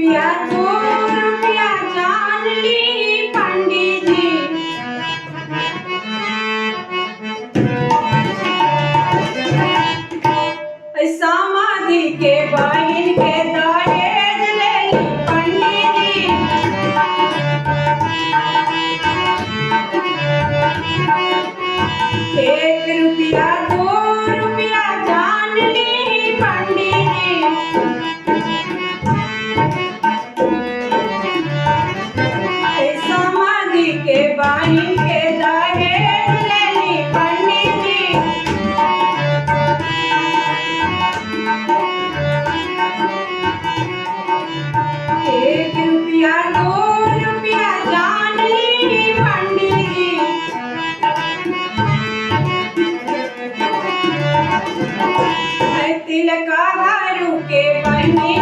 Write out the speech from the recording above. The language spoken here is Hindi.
रुपया दो रुपया जान ली पंडित जी। समाधि के बहिन के दहेज ले ली पंडित जी। एक रुपया दो रुपया जान ली पंडित जी। समाधि के बहिन के दहेज ले ली पंडित जी। एक रुपया दो रुपया जान ली पंडित जी। तिलका हरू के बहिनी